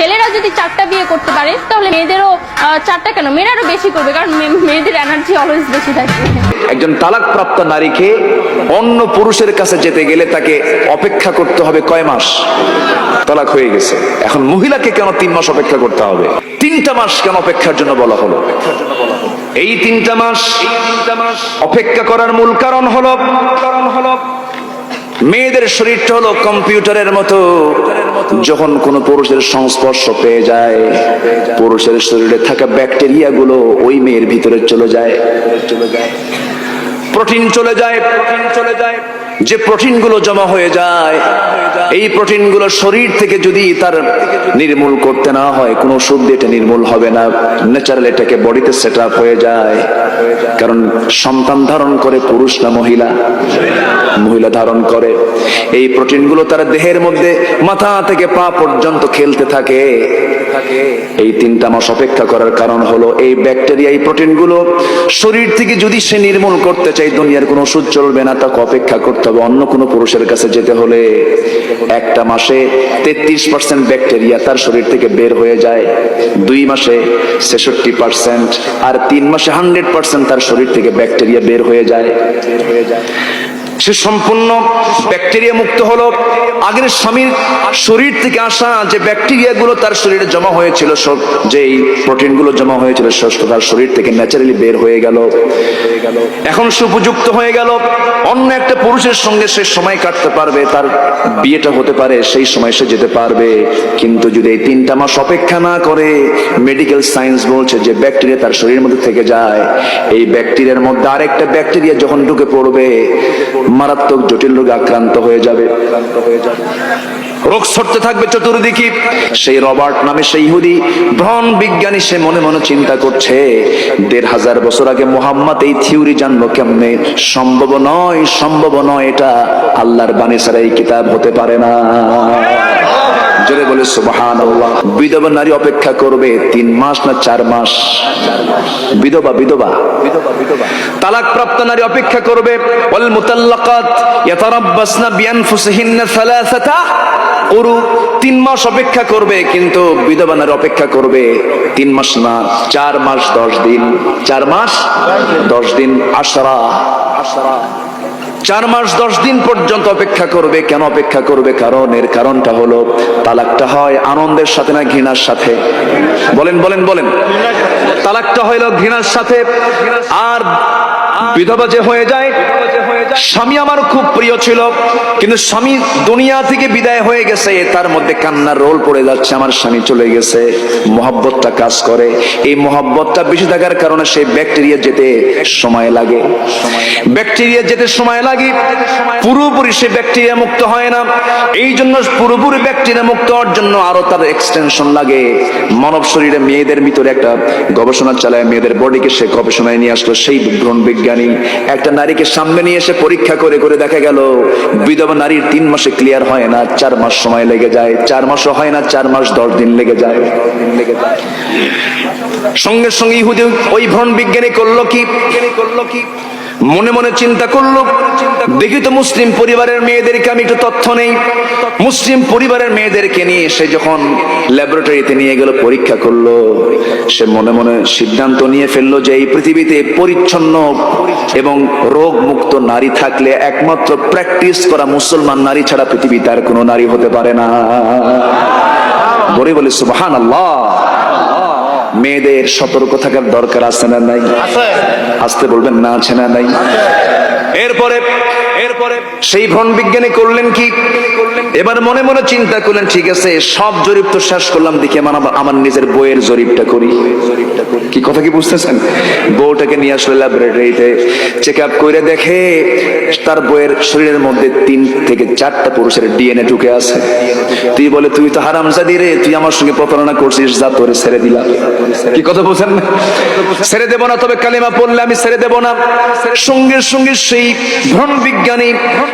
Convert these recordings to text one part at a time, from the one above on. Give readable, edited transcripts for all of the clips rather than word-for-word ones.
ছেলেরা যদি 4টা বিয়ে করতে পারে তাহলে মেয়েদেরও 4টা কেন, মেয়েরা আরো বেশি করবে, কারণ মেয়েদের এনার্জি অলওয়েজ বেশি থাকে। একজন তালাকপ্রাপ্ত নারীকে অন্য পুরুষের কাছে যেতে গেলে তাকে অপেক্ষা করতে হবে কয় মাস? তালাক হয়ে গেছে, এখন মহিলাকে কেন 3 মাস অপেক্ষা করতে হবে? 3টা মাস কেন অপেক্ষার জন্য বলা হলো? এই 3টা মাস অপেক্ষা করার মূল কারণ হলো মেয়েদের শরীরটা হলো কম্পিউটারের মতো, যখন কোন পুরুষের সংস্পর্শ পেয়ে যায় পুরুষের শরীরে থাকা ব্যাকটেরিয়া গুলো ওই মেয়ের ভিতরে চলে যায়, প্রোটিন চলে যায়, যে প্রোটিন গুলো জমা হয়ে যায় এই প্রোটিন গুলো শরীর থেকে যদি তার নির্মূল করতে না হয়, কোনো ওষুধ দিয়ে এটা নির্মূল হবে না, ন্যাচারাল এটাকে বডিতে সেট আপ হয়ে যায়। কারণ সন্তান ধারণ করে পুরুষ না মহিলা? মহিলা ধারণ করে। এই প্রোটিন গুলো তার দেহের মধ্যে মাথা থেকে পা পর্যন্ত খেলতে থাকে। এই 3টা মাস অপেক্ষা করার কারণ হলো এই ব্যাকটেরিয়া, এই প্রোটিন গুলো শরীর থেকে যদি সে নির্মূল করতে চাই, দুনিয়ার কোনো ওষুধ চলবে না, তাকে অপেক্ষা করতে হবে। অন্য কোনো পুরুষের কাছে যেতে হলে 1টা মাসে 33% ব্যাকটেরিয়া তার শরীর থেকে বের হয়ে যায়, 2 মাসে 66%, আর 3 মাসে 100% তার শরীর থেকে ব্যাকটেরিয়া বের হয়ে যায়। সে সম্পূর্ণ ব্যাকটেরিয়া মুক্ত হলো। আগের স্বামীর শরীর থেকে আসা যে ব্যাকটেরিয়া গুলো তার শরীরে জমা হয়েছিল, সব যেই প্রোটিন গুলো জমা হয়েছিল ষষ্ঠ তার শরীর থেকে ন্যাচারালি বের হয়ে গেল। এখন সে উপযুক্ত হয়ে গেল, অন্য একটা পুরুষের সঙ্গে সে সময় কাটতে পারবে, তার বিয়েটা হতে পারে, সেই সময় সে যেতে পারবে। কিন্তু যদি এই 3টা মাস অপেক্ষা না করে, মেডিকেল সায়েন্স বলছে যে ব্যাকটেরিয়া তার শরীরের মধ্যে থেকে যায়, এই ব্যাকটেরিয়ার মধ্যে আরেকটা ব্যাকটেরিয়া যখন ঢুকে পড়বে মারাত্মক জটিল রোগে আক্রান্ত হয়ে যাবে, রোগ ছড়তে থাকবে চতুর্দিকে। সেই রবার্ট নামে সেই ইহুদি ভ্রণ বিজ্ঞানী সে মনে মনে চিন্তা করছে 1500 বছর আগে মুহাম্মদ এই থিওরি জানলো কেমনে? সম্ভব নয়, এটা আল্লাহর বাণী ছাড়া এই কিতাব হতে পারে না। জোরে বলে সুবহানাল্লাহ। বিধবা নারী অপেক্ষা করবে 3 মাস না 4 মাস? বিধবা তালাকপ্রাপ্ত নারী অপেক্ষা করবে ওয়াল মুতাল্লাকাত ইয়াতারাব্বাসনা বিআনফুসিহিন্না সালাসাতা কুরু, 3 মাস অপেক্ষা করবে। কিন্তু বিধবা নারী অপেক্ষা করবে 3 মাস না 4 মাস 10 দিন। 4 মাস 10 দিন, 4 মাস 10 দিন পর্যন্ত অপেক্ষা করবে। কেন অপেক্ষা করবে? কারণটা হলো তালাকটা হয় আনন্দের সাথে না ঘৃণার সাথে? বলেন। তালাকটা হইল ঘৃণার সাথে। আর বিধবা যে হয়ে যায়, স্বামী আমার খুব প্রিয় ছিল কিন্তু স্বামী দুনিয়া থেকে বিদায় হয়ে গেছে, তার মধ্যে কান্নার রোল পড়ে যাচ্ছে, আমার স্বামী চলে গেছে, মহব্বতটা কাজ করে। এই মহব্বতটা বেশি থাকার কারণে সেই ব্যাকটেরিয়া যেতে সময় লাগে, পুরোপুরি সে ব্যাকটেরিয়া মুক্ত হয় না। এই জন্য পুরোপুরি ব্যাকটেরিয়া মুক্ত হওয়ার জন্য আরো তার এক্সটেনশন লাগে। মানব শরীরে মেয়েদের ভিতরে একটা গবেষণা চালায়, মেয়েদের বডিকে সে গবেষণায় নিয়ে আসলো সেই ভ্রূণ বিজ্ঞানী। একটা নারীকে সামনে নিয়ে এসে পরীক্ষা করে দেখা গেল বিধবা নারীর 3 মাসে ক্লিয়ার হয় না, 4 মাস সময় লেগে যায়। 4 মাসও হয় না, 4 মাস 10 দিন লেগে যায়। সঙ্গে সঙ্গে ইহুদি ওই ভ্রূণ বিজ্ঞানী করলো কি? মনে মনে চিন্তা করলো, দেখি তো মুসলিম পরিবারের মেয়েদেরকে আমি একটু তথ্য নেই। মুসলিম পরিবারের মেয়েদেরকে নিয়ে সে যখন ল্যাবরেটরিতে নিয়ে গেল, পরীক্ষা করলো, সে মনে মনে সিদ্ধান্ত নিয়ে ফেললো যে এই পৃথিবীতে পরিচ্ছন্ন এবং রোগ মুক্ত নারী থাকলে একমাত্র প্র্যাকটিস করা মুসলমান নারী ছাড়া পৃথিবীতে আর কোনো নারী হতে পারে না। বলে সুবহানাল্লাহ। মেয়েদের সতর্ক থাকার দরকার আছে না নাই? আসতে বলবেন না, আছে না নাই? এরপরে সেই ভ্রূণ বিজ্ঞানী করলেন কি? এবার মনে মনে চিন্তা করলেন, ঠিক আছে সব জরিপ তো শেষ করলাম, দেখি আমার নিজের বইয়ের জরিপটা করি। কি কথা কি বুঝতেছেন? বউটাকে নিয়ে আসলে ল্যাবরেটরিতে চেক আপ করে দেখে তার বইয়ের শরীরের মধ্যে 3 থেকে 4টা পুরুষের ডিএনএ ঢুকে আছে। তুই বলে, তুই তো হারামজাদি রে, তুই আমার সঙ্গে প্রতারণা করছিস, যা তোরে ছেড়ে দিলাম। কি কথা বুঝেন? ছেড়ে দেব না, তবে কালিমা পড়লে আমি ছেড়ে দেব না। সঙ্গে সঙ্গে সেই ভ্রূণ বিজ্ঞানী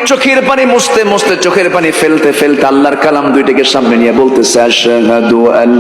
চোখের পানি মুছতে চোখের পানি ফেলতে আল্লাহর কালাম 2টাকে সামনে নিয়ে বলতেছে, আশহাদু আল্লাহ